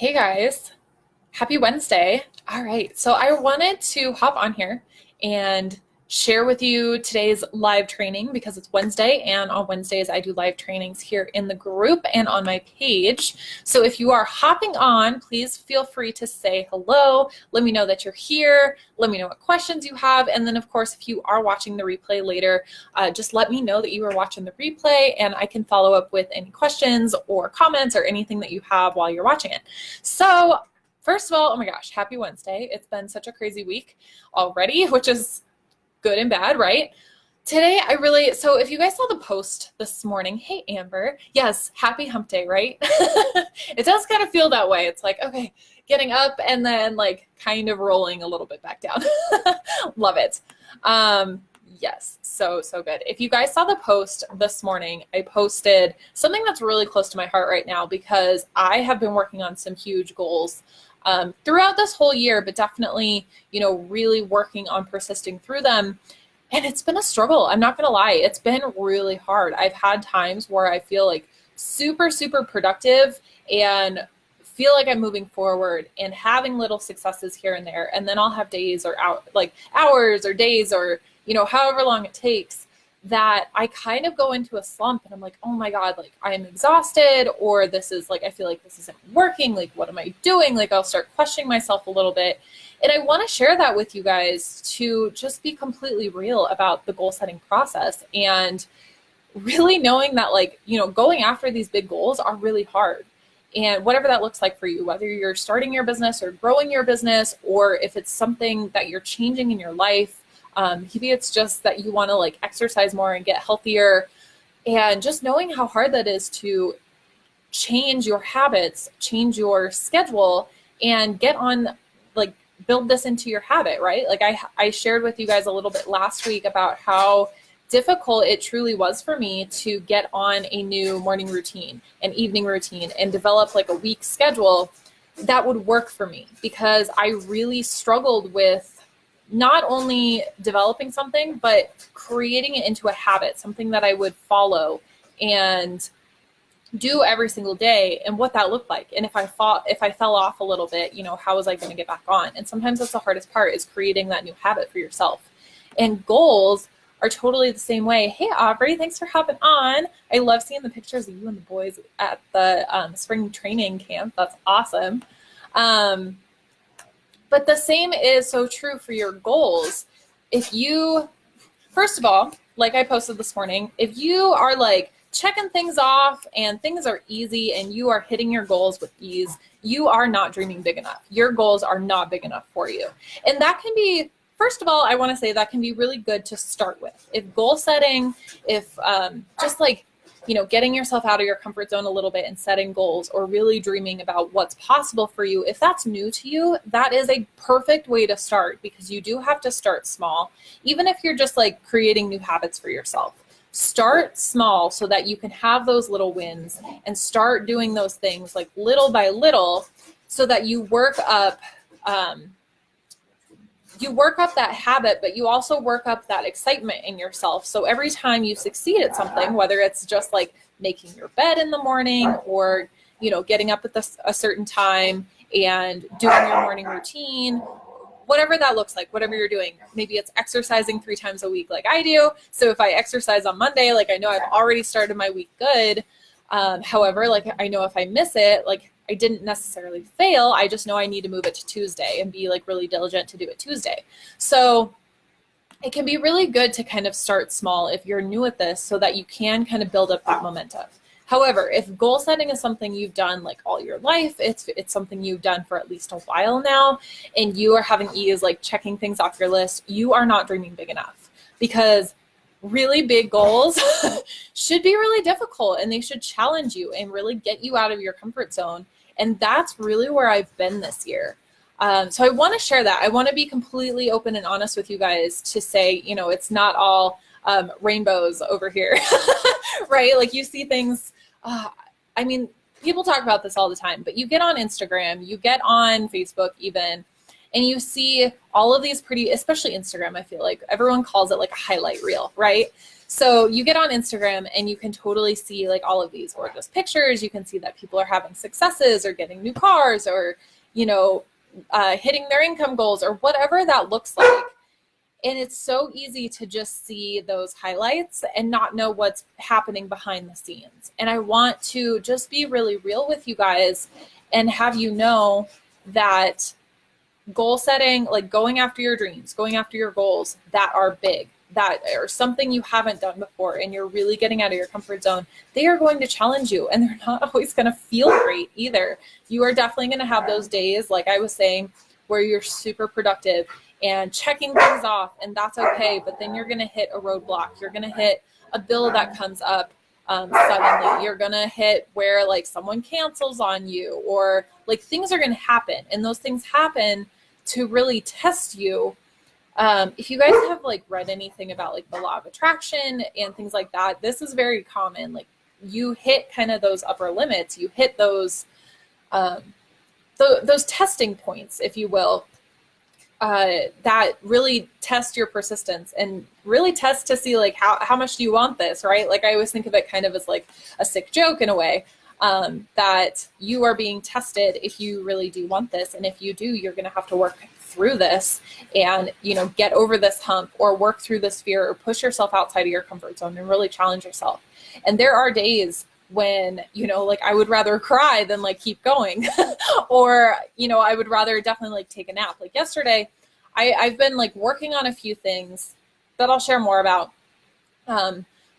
Hey guys, happy Wednesday. All right, so I wanted to hop on here and share with you today's live training because it's Wednesday, and on Wednesdays I do live trainings here in the group and on my page. So if you are hopping on, please feel free to say hello. Let me know that you're here. Let me know what questions you have. And then, of course, if you are watching the replay later, just let me know that you are watching the replay and I can follow up with any questions or comments or anything that you have while you're watching it. So first of all, oh my gosh, happy Wednesday. It's been such a crazy week already, which is good and bad, right? Today, so if you guys saw the post this morning, hey, Amber, yes, happy hump day, right? It does kind of feel that way. It's like, okay, getting up and then like kind of rolling a little bit back down. Love it. Yes, so good. If you guys saw the post this morning, I posted something that's really close to my heart right now because I have been working on some huge goals throughout this whole year, but definitely, really working on persisting through them. And it's been a struggle. I'm not going to lie. It's been really hard. I've had times where I feel like super, super productive and feel like I'm moving forward and having little successes here and there. And then I'll have days or hours or days or, however long it takes that I kind of go into a slump and I'm like, oh my God, like I am exhausted, or this is like, I feel like this isn't working. Like, what am I doing? Like, I'll start questioning myself a little bit. And I want to share that with you guys to just be completely real about the goal setting process and really knowing that going after these big goals are really hard. And whatever that looks like for you, whether you're starting your business or growing your business, or if it's something that you're changing in your life, maybe it's just that you want to exercise more and get healthier, and just knowing how hard that is to change your habits, change your schedule, and get on, build this into your habit, right? I shared with you guys a little bit last week about how difficult it truly was for me to get on a new morning routine, an evening routine, and develop a week schedule that would work for me, because I really struggled with not only developing something, but creating it into a habit, something that I would follow and do every single day, and what that looked like. And if I fell off a little bit, how was I going to get back on? And sometimes that's the hardest part, is creating that new habit for yourself. And goals are totally the same way. Hey, Aubrey, thanks for hopping on. I love seeing the pictures of you and the boys at the spring training camp. That's awesome. But the same is so true for your goals. First of all, like I posted this morning, if you are checking things off and things are easy and you are hitting your goals with ease, you are not dreaming big enough. Your goals are not big enough for you. And that can be, first of all, I want to say that can be really good to start with. If goal setting, if getting yourself out of your comfort zone a little bit and setting goals, or really dreaming about what's possible for you, if that's new to you, that is a perfect way to start, because you do have to start small. Even if you're just creating new habits for yourself, start small so that you can have those little wins and start doing those things little by little, so that you work up that habit, but you also work up that excitement in yourself. So every time you succeed at something, whether it's just making your bed in the morning, or, getting up at a certain time and doing your morning routine, whatever that looks like, whatever you're doing, maybe it's exercising 3 times a week like I do. So if I exercise on Monday, I know I've already started my week good. However, I know if I miss it, I didn't necessarily fail. I just know I need to move it to Tuesday and be really diligent to do it Tuesday. So it can be really good to kind of start small if you're new at this, so that you can kind of build up that momentum. However, if goal setting is something you've done all your life, it's something you've done for at least a while now, and you are having ease checking things off your list, you are not dreaming big enough, because really big goals should be really difficult, and they should challenge you and really get you out of your comfort zone. And that's really where I've been this year. So I want to share that. I want to be completely open and honest with you guys to say, it's not all rainbows over here, right? You see things, people talk about this all the time, but you get on Instagram, you get on Facebook even, and you see all of these pretty, especially Instagram, I feel like everyone calls it like a highlight reel, right? So you get on Instagram and you can totally see like all of these gorgeous pictures. You can see that people are having successes or getting new cars or, hitting their income goals or whatever that looks like. And it's so easy to just see those highlights and not know what's happening behind the scenes. And I want to just be really real with you guys and have you know that goal setting, like going after your dreams, going after your goals that are big, that are something you haven't done before and you're really getting out of your comfort zone, they are going to challenge you and they're not always going to feel great either. You are definitely going to have those days, like I was saying, where you're super productive and checking things off, and that's okay. But then you're going to hit a roadblock. You're going to hit a bill that comes up suddenly. You're going to hit where like someone cancels on you, or like things are going to happen. And those things happen to really test you. If you guys have like read anything about like the law of attraction and things like that, this is very common. Like you hit kind of those upper limits, you hit those testing points, if you will, that really test your persistence and really test to see like how much do you want this, right? Like I always think of it kind of as like a sick joke in a way, that you are being tested if you really do want this. And if you do, you're going to have to work through this and, get over this hump or work through this fear or push yourself outside of your comfort zone and really challenge yourself. And there are days when, like I would rather cry than like keep going or, I would rather definitely like take a nap. Like yesterday, I've been like working on a few things that I'll share more about.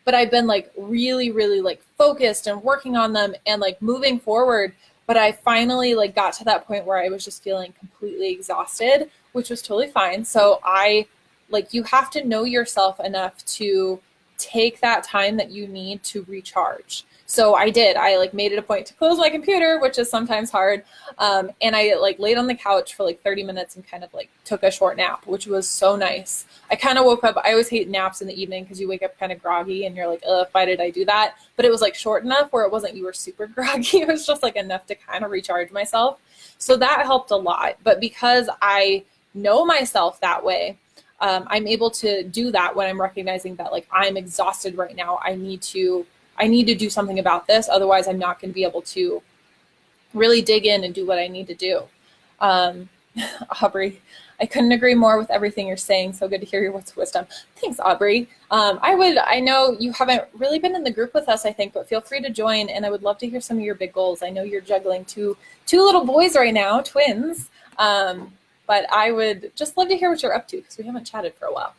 But I've been like really, really like focused and working on them and like moving forward. But I finally like got to that point where I was just feeling completely exhausted, which was totally fine. So you have to know yourself enough to take that time that you need to recharge. So I like made it a point to close my computer, which is sometimes hard. And I like laid on the couch for like 30 minutes and kind of like took a short nap, which was so nice. I kind of woke up. I always hate naps in the evening because you wake up kind of groggy and you're like, why did I do that? But it was like short enough where it wasn't, you were super groggy. It was just like enough to kind of recharge myself. So that helped a lot. But because I know myself that way, I'm able to do that when I'm recognizing that like I'm exhausted right now. I need to do something about this. Otherwise, I'm not going to be able to really dig in and do what I need to do. Aubrey, I couldn't agree more with everything you're saying. So good to hear your words of wisdom. Thanks, Aubrey. I know you haven't really been in the group with us, I think, but feel free to join. And I would love to hear some of your big goals. I know you're juggling two little boys right now, twins. But I would just love to hear what you're up to because we haven't chatted for a while.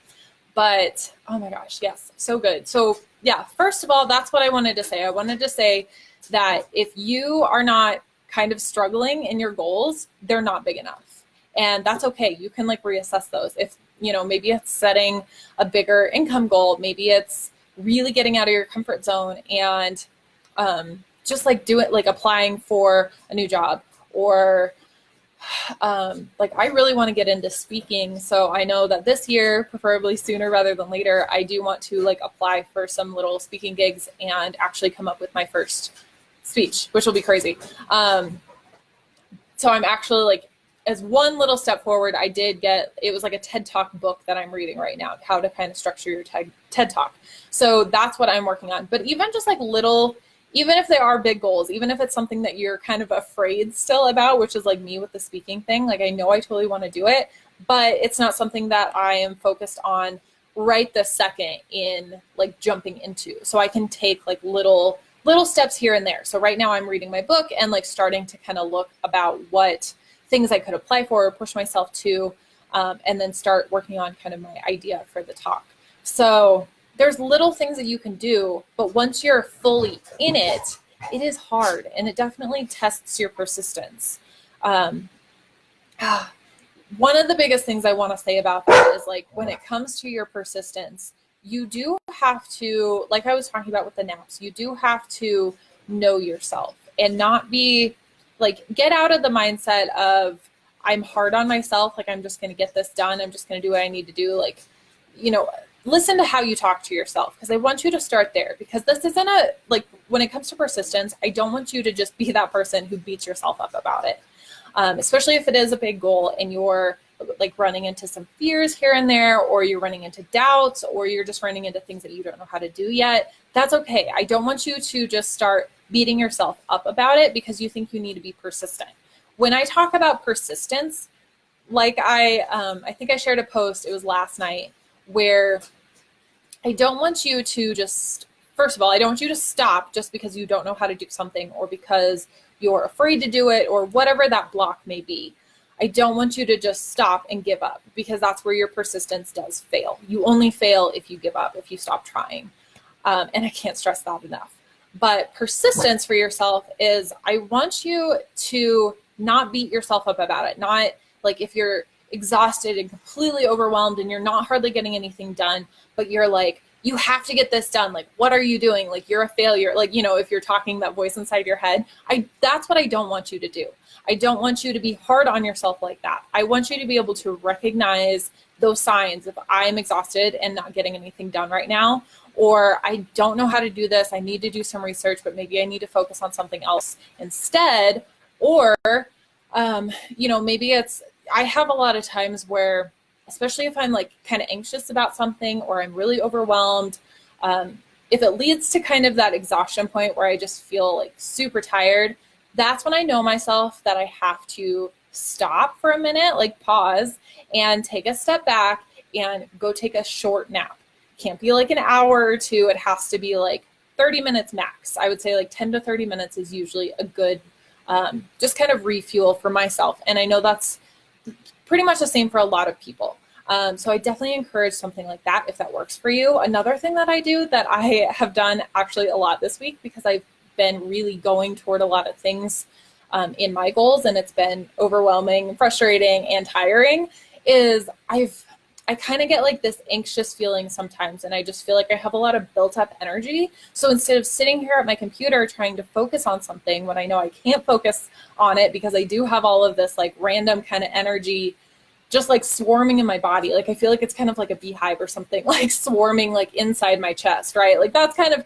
But oh my gosh, yes, so good. So yeah, first of all, that's what I wanted to say. I wanted to say that if you are not kind of struggling in your goals, they're not big enough. And that's okay. You can like reassess those. If, maybe it's setting a bigger income goal, maybe it's really getting out of your comfort zone and just like do it, like applying for a new job or like I really want to get into speaking. So I know that this year, preferably sooner rather than later, I do want to like apply for some little speaking gigs and actually come up with my first speech, which will be crazy. So I'm actually like, as one little step forward, it was like a TED Talk book that I'm reading right now, how to kind of structure your TED Talk. So that's what I'm working on. But even just like even if they are big goals, even if it's something that you're kind of afraid still about, which is like me with the speaking thing, like I know I totally want to do it, but it's not something that I am focused on right this second in like jumping into. So I can take like little steps here and there. So right now I'm reading my book and like starting to kind of look about what things I could apply for or push myself to, and then start working on kind of my idea for the talk. So there's little things that you can do, but once you're fully in it, it is hard and it definitely tests your persistence. One of the biggest things I want to say about that is like when it comes to your persistence, you do have to, like I was talking about with the naps, you do have to know yourself and not be like, get out of the mindset of I'm hard on myself. Like I'm just going to get this done. I'm just going to do what I need to do. Like, listen to how you talk to yourself, because I want you to start there, because this isn't when it comes to persistence, I don't want you to just be that person who beats yourself up about it. especially if it is a big goal and you're like running into some fears here and there, or you're running into doubts, or you're just running into things that you don't know how to do yet. That's okay. I don't want you to just start beating yourself up about it because you think you need to be persistent. When I talk about persistence, like I think I shared a post, it was last night, where I don't want you to just, first of all, I don't want you to stop just because you don't know how to do something, or because you're afraid to do it, or whatever that block may be. I don't want you to just stop and give up, because that's where your persistence does fail. You only fail if you give up, if you stop trying. And I can't stress that enough. But persistence for yourself is, I want you to not beat yourself up about it. Not like if you're exhausted and completely overwhelmed and you're not hardly getting anything done, but you're like, you have to get this done. Like, what are you doing? Like, you're a failure. Like, if you're talking that voice inside your head, that's what I don't want you to do. I don't want you to be hard on yourself like that. I want you to be able to recognize those signs. If I'm exhausted and not getting anything done right now, or I don't know how to do this, I need to do some research, but maybe I need to focus on something else instead. Or, maybe I have a lot of times where, especially if I'm like kind of anxious about something, or I'm really overwhelmed, if it leads to kind of that exhaustion point where I just feel like super tired, that's when I know myself that I have to stop for a minute, like pause and take a step back and go take a short nap. Can't be like an hour or two. It has to be like 30 minutes max. I would say like 10 to 30 minutes is usually a good, just kind of refuel for myself. And I know that's pretty much the same for a lot of people. So I definitely encourage something like that if that works for you. Another thing that I do that I have done actually a lot this week, because I've been really going toward a lot of things in my goals, and it's been overwhelming, frustrating, and tiring, is I kind of get like this anxious feeling sometimes, and I just feel like I have a lot of built up energy. So instead of sitting here at my computer trying to focus on something when I know I can't focus on it because I do have all of this like random kind of energy just like swarming in my body. Like I feel like it's kind of like a beehive or something, like swarming like inside my chest, right? Like that's kind of,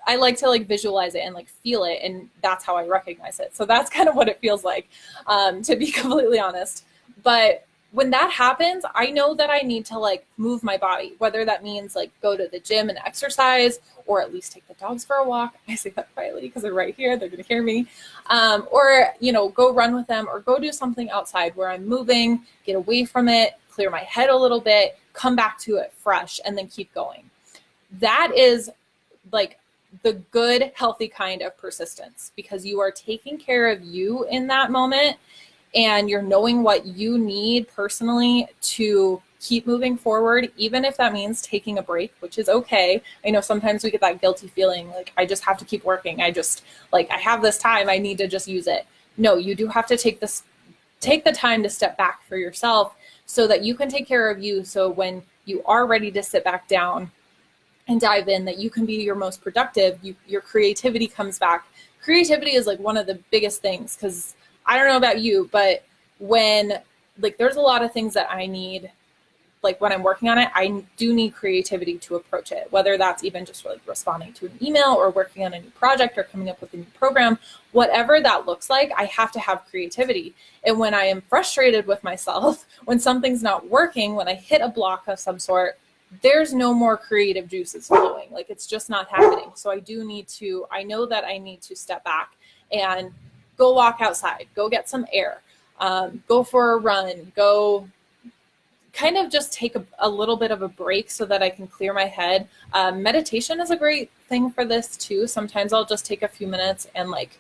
I like to like visualize it and like feel it, and that's how I recognize it. So that's kind of what it feels like, to be completely honest. But when that happens, I know that I need to like move my body, whether that means like go to the gym and exercise, or at least take the dogs for a walk. I say that quietly because they're right here, they're gonna hear me. Or, go run with them, or go do something outside where I'm moving, get away from it, clear my head a little bit, come back to it fresh, and then keep going. That is like the good, healthy kind of persistence, because you are taking care of you in that moment, and you're knowing what you need personally to keep moving forward, even if that means taking a break, which is okay. I know sometimes we get that guilty feeling, like I just have to keep working. I have this time, I need to just use it. No, you do have to take the time to step back for yourself so that you can take care of you. So when you are ready to sit back down and dive in, that you can be your most productive, your creativity comes back. Creativity is like one of the biggest things, because I don't know about you, but when like there's a lot of things that I need, like when I'm working on it, I do need creativity to approach it, whether that's even just like responding to an email, or working on a new project, or coming up with a new program, whatever that looks like, I have to have creativity. And when I am frustrated with myself, when something's not working, when I hit a block of some sort, there's no more creative juices flowing. Like it's just not happening. So I know that I need to step back and go walk outside, go get some air, go for a run, go kind of just take a little bit of a break so that I can clear my head. Meditation is a great thing for this too. Sometimes I'll just take a few minutes and like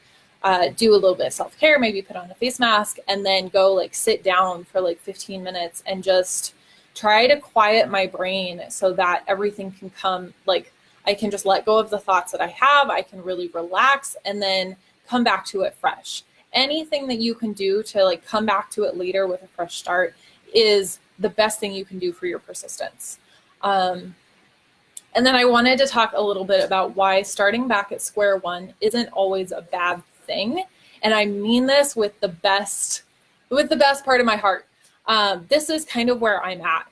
do a little bit of self-care, maybe put on a face mask, and then go like sit down for like 15 minutes and just try to quiet my brain so that everything can come, like I can just let go of the thoughts that I have. I can really relax and then come back to it fresh. Anything that you can do to like come back to it later with a fresh start is the best thing you can do for your persistence. And then I wanted to talk a little bit about why starting back at square one isn't always a bad thing. And I mean this with the best part of my heart. This is kind of where I'm at.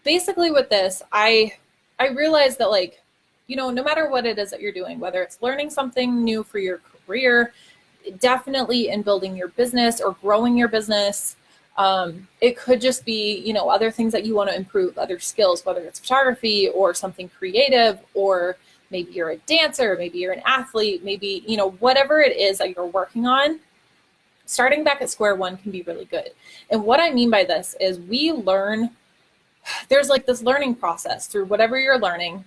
Basically with this, I realized that like, no matter what it is that you're doing, whether it's learning something new for your career, definitely in building your business or growing your business. It could just be, other things that you want to improve, other skills, whether it's photography or something creative, or maybe you're a dancer, maybe you're an athlete, maybe, whatever it is that you're working on. Starting back at square one can be really good. And what I mean by this is there's like this learning process through whatever you're learning.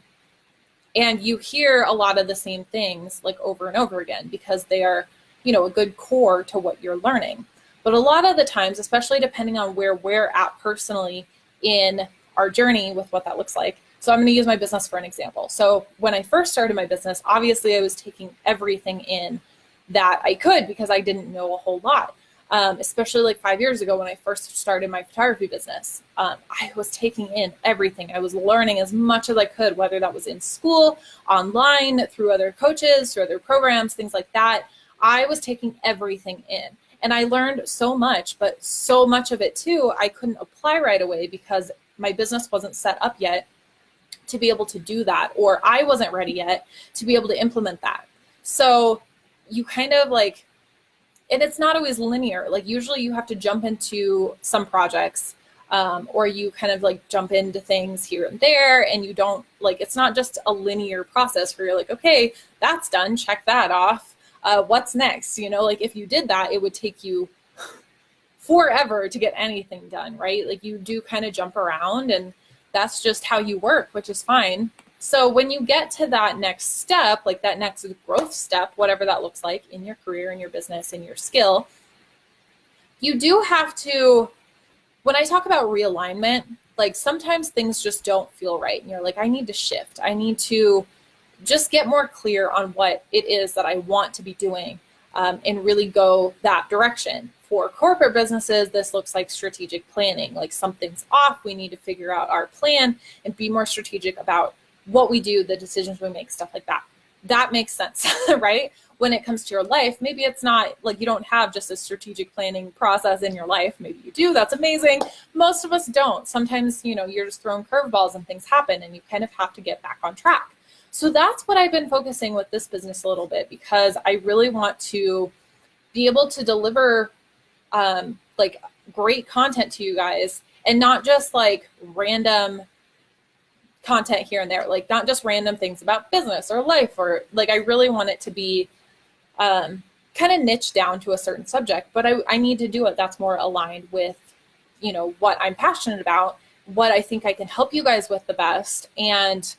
And you hear a lot of the same things like over and over again because they are, a good core to what you're learning. But a lot of the times, especially depending on where we're at personally in our journey with what that looks like. So I'm going to use my business for an example. So when I first started my business, obviously I was taking everything in that I could because I didn't know a whole lot. Especially like 5 years ago when I first started my photography business, I was taking in everything. I was learning as much as I could, whether that was in school, online, through other coaches, through other programs, things like that. I was taking everything in. And I learned so much, but so much of it too, I couldn't apply right away because my business wasn't set up yet to be able to do that, or I wasn't ready yet to be able to implement that. So you kind of like, and it's not always linear. Like usually you have to jump into some projects, or you kind of like jump into things here and there, and you don't like, it's not just a linear process where you're like, okay, that's done, check that off. What's next? Like if you did that, it would take you forever to get anything done, right? Like you do kind of jump around, and that's just how you work, which is fine. So when you get to that next step, like that next growth step, whatever that looks like in your career, in your business, in your skill, you do have to, when I talk about realignment, like sometimes things just don't feel right. And you're like, I need to shift. I need to just get more clear on what it is that I want to be doing, and really go that direction. For corporate businesses, this looks like strategic planning. Like something's off, we need to figure out our plan and be more strategic about what we do, the decisions we make, stuff like that. That makes sense, right? When it comes to your life, maybe it's not like you don't have just a strategic planning process in your life. Maybe you do, that's amazing. Most of us don't. Sometimes, you're just throwing curveballs and things happen and you kind of have to get back on track. So that's what I've been focusing with this business a little bit, because I really want to be able to deliver like great content to you guys, and not just like random content here and there, like not just random things about business or life, or like I really want it to be kind of niche down to a certain subject, but I need to do it that's more aligned with what I'm passionate about, what I think I can help you guys with the best, and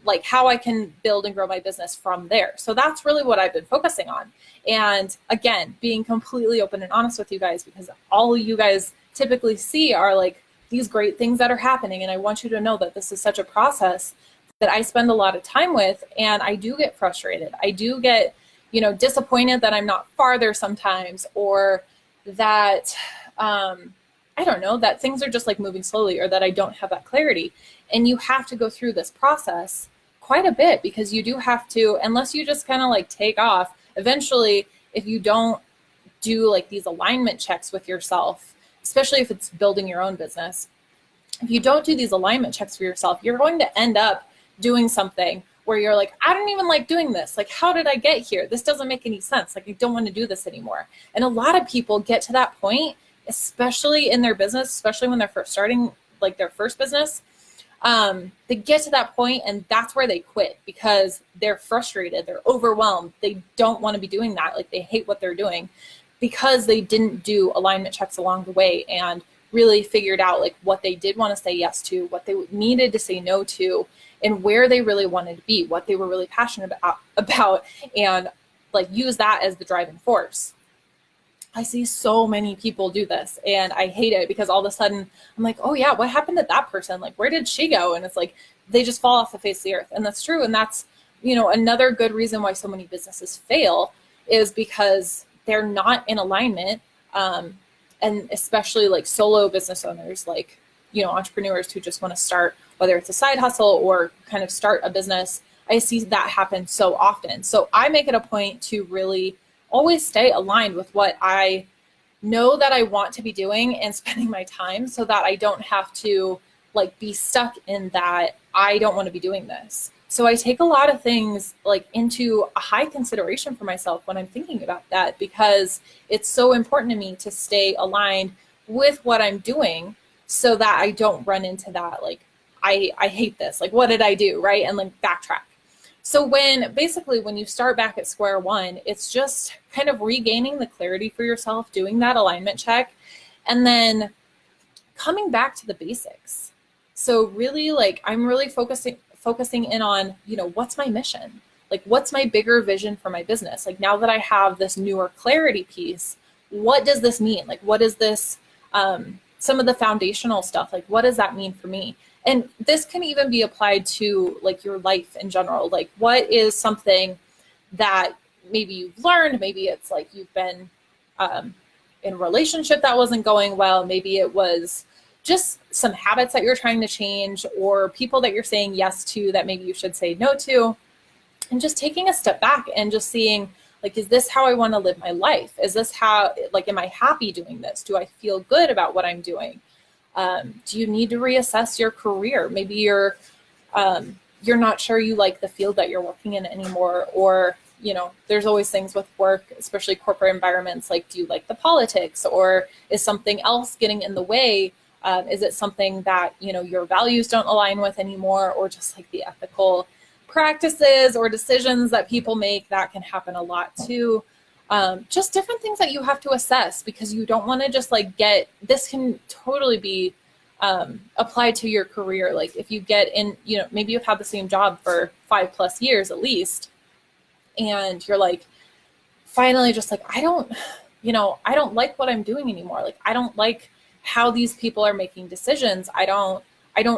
like how I can build and grow my business from there. So that's really what I've been focusing on. And again, being completely open and honest with you guys, because all you guys typically see are like these great things that are happening. And I want you to know that this is such a process that I spend a lot of time with, and I do get frustrated. I do get, disappointed that I'm not farther sometimes, or that, I don't know, that things are just like moving slowly, or that I don't have that clarity. And you have to go through this process quite a bit, because you do have to, unless you just kind of like take off, eventually, if you don't do like these alignment checks with yourself, especially if it's building your own business, if you don't do these alignment checks for yourself, you're going to end up doing something where you're like, I don't even like doing this. Like, how did I get here? This doesn't make any sense. Like, I don't want to do this anymore. And a lot of people get to that point, especially in their business, especially when they're first starting like their first business. They get to that point and that's where they quit, because they're frustrated, they're overwhelmed, they don't want to be doing that. Like, they hate what they're doing because they didn't do alignment checks along the way and really figured out like what they did want to say yes to, what they needed to say no to, and where they really wanted to be, what they were really passionate about, and like use that as the driving force. I see so many people do this and I hate it, because all of a sudden I'm like, oh yeah, what happened to that person? Like, where did she go? And it's like, they just fall off the face of the earth. And that's true. And that's, another good reason why so many businesses fail is because they're not in alignment. And especially like solo business owners, like, entrepreneurs who just want to start, whether it's a side hustle or kind of start a business. I see that happen so often. So I make it a point to really always stay aligned with what I know that I want to be doing and spending my time, so that I don't have to like be stuck in that I don't want to be doing this. So I take a lot of things like into a high consideration for myself when I'm thinking about that, because it's so important to me to stay aligned with what I'm doing so that I don't run into that, like, I hate this, like, what did I do, right? And like backtrack. So when you start back at square one, it's just kind of regaining the clarity for yourself, doing that alignment check, and then coming back to the basics. So really, like, I'm really focusing in on, what's my mission? Like, what's my bigger vision for my business? Like, now that I have this newer clarity piece, what does this mean? Like, what is this, some of the foundational stuff, like, what does that mean for me? And this can even be applied to like your life in general. Like, what is something that maybe you've learned? Maybe it's like you've been in a relationship that wasn't going well. Maybe it was just some habits that you're trying to change, or people that you're saying yes to that maybe you should say no to. And just taking a step back and just seeing, like, is this how I want to live my life? Is this how, like, am I happy doing this? Do I feel good about what I'm doing? Do you need to reassess your career? Maybe you're not sure you like the field that you're working in anymore, or, there's always things with work, especially corporate environments. Like, do you like the politics, or is something else getting in the way? Is it something that, your values don't align with anymore, or just like the ethical practices or decisions that people make? That can happen a lot too. Just different things that you have to assess, because you don't want to just like this can totally be applied to your career. Like, if you get in, maybe you've had the same job for 5+ years at least, and you're like, finally just like, I don't like what I'm doing anymore. Like, I don't like how these people are making decisions. I don't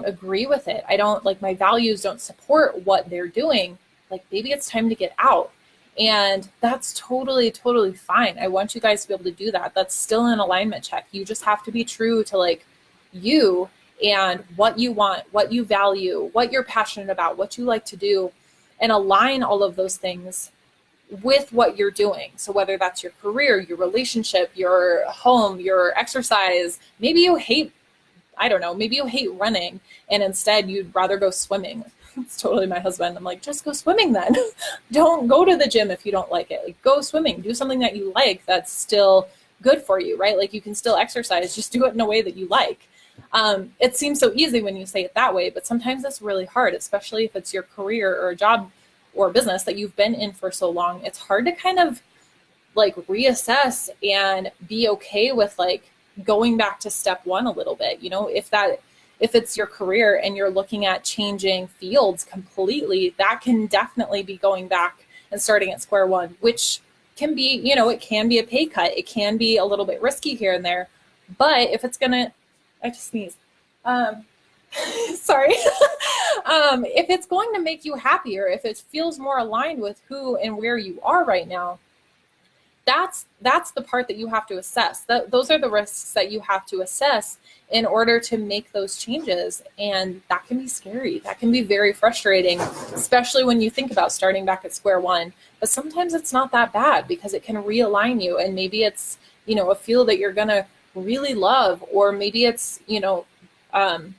agree with it. I don't like, my values don't support what they're doing. Like, maybe it's time to get out. And that's totally, totally fine. I want you guys to be able to do that. That's still an alignment check. You just have to be true to like you and what you want, what you value, what you're passionate about, what you like to do, and align all of those things with what you're doing. So whether that's your career, your relationship, your home, your exercise, maybe you hate, I don't know, maybe you hate running and instead you'd rather go swimming. It's totally my husband. I'm like, just go swimming then. Don't go to the gym if you don't like it. Like, go swimming. Do something that you like that's still good for you, right? Like, you can still exercise. Just do it in a way that you like. It seems so easy when you say it that way, but sometimes it's really hard, especially if it's your career or a job or a business that you've been in for so long. It's hard to kind of like reassess and be okay with like going back to step one a little bit. If it's your career and you're looking at changing fields completely, that can definitely be going back and starting at square one, which can be, it can be a pay cut. It can be a little bit risky here and there. But if it's I just sneezed. Sorry. If it's going to make you happier, if it feels more aligned with who and where you are right now, that's the part that you have to assess. Those are the risks that you have to assess in order to make those changes. And that can be scary. That can be very frustrating, especially when you think about starting back at square one. But sometimes it's not that bad, because it can realign you. And maybe it's, a field that you're going to really love, or maybe it's,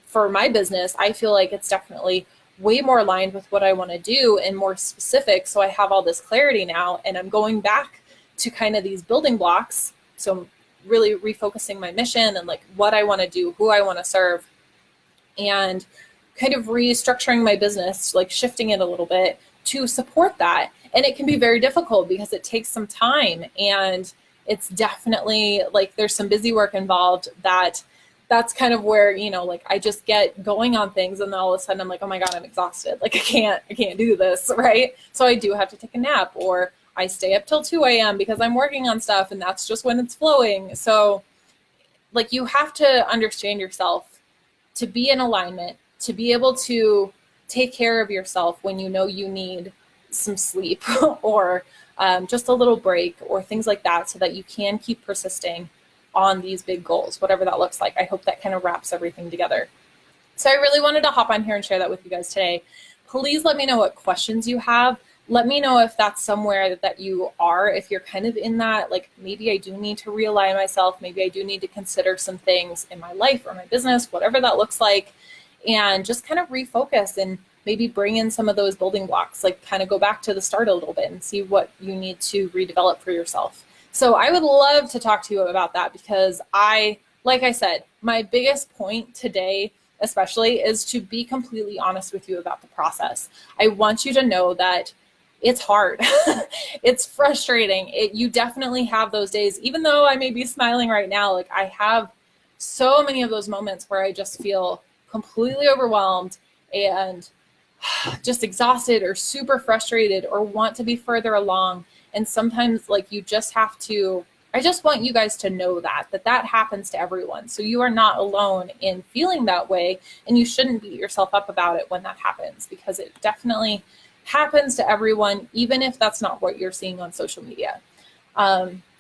for my business, I feel like it's definitely way more aligned with what I want to do and more specific. So I have all this clarity now, and I'm going back to kind of these building blocks. So I'm really refocusing my mission and like what I want to do, who I want to serve, and kind of restructuring my business, like shifting it a little bit to support that. And it can be very difficult because it takes some time, and it's definitely like there's some busy work involved. That's kind of where, like I just get going on things, and then all of a sudden I'm like, oh my God, I'm exhausted. Like I can't do this, right? So I do have to take a nap, or I stay up till 2 a.m. because I'm working on stuff, and that's just when it's flowing. So like, you have to understand yourself to be in alignment, to be able to take care of yourself when you need some sleep or just a little break or things like that, so that you can keep persisting on these big goals, whatever that looks like. I hope that kind of wraps everything together. So I really wanted to hop on here and share that with you guys today. Please let me know what questions you have. Let me know if that's somewhere that you are, if you're kind of in that, like, maybe I do need to realign myself. Maybe I do need to consider some things in my life or my business, whatever that looks like, and just kind of refocus and maybe bring in some of those building blocks, like kind of go back to the start a little bit and see what you need to redevelop for yourself. So I would love to talk to you about that, because like I said, my biggest point today especially is to be completely honest with you about the process. I want you to know that it's hard. It's frustrating. You definitely have those days, even though I may be smiling right now, like I have so many of those moments where I just feel completely overwhelmed and just exhausted or super frustrated or want to be further along. And sometimes like you just have to, I just want you guys to know that happens to everyone. So you are not alone in feeling that way, and you shouldn't beat yourself up about it when that happens, because it definitely happens to everyone, even if that's not what you're seeing on social media.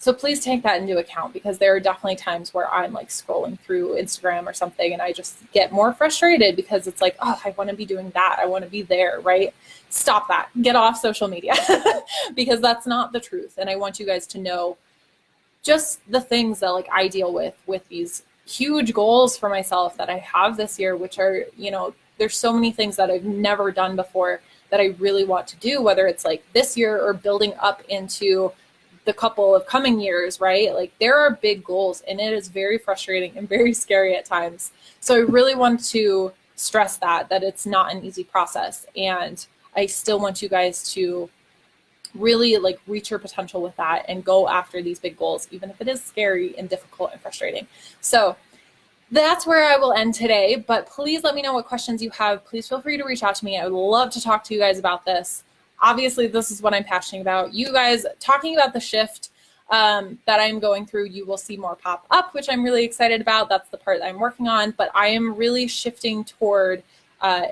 So please take that into account, because there are definitely times where I'm like scrolling through Instagram or something and I just get more frustrated because it's like, oh, I want to be doing that. I want to be there, right? Stop that. Get off social media because that's not the truth. And I want you guys to know just the things that like I deal with these huge goals for myself that I have this year, which are, there's so many things that I've never done before that I really want to do, whether it's like this year or building up into the couple of coming years, right? Like there are big goals, and it is very frustrating and very scary at times. So I really want to stress that it's not an easy process. And I still want you guys to really like reach your potential with that and go after these big goals, even if it is scary and difficult and frustrating. So that's where I will end today, but please let me know what questions you have. Please feel free to reach out to me. I would love to talk to you guys about this. Obviously, this is what I'm passionate about. You guys talking about the shift that I'm going through, you will see more pop up, which I'm really excited about. That's the part that I'm working on, but I am really shifting toward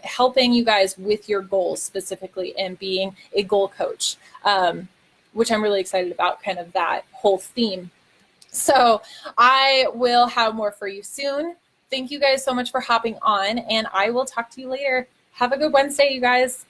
helping you guys with your goals specifically and being a goal coach, which I'm really excited about, kind of that whole theme. So I will have more for you soon. Thank you guys so much for hopping on, and I will talk to you later. Have a good Wednesday, you guys.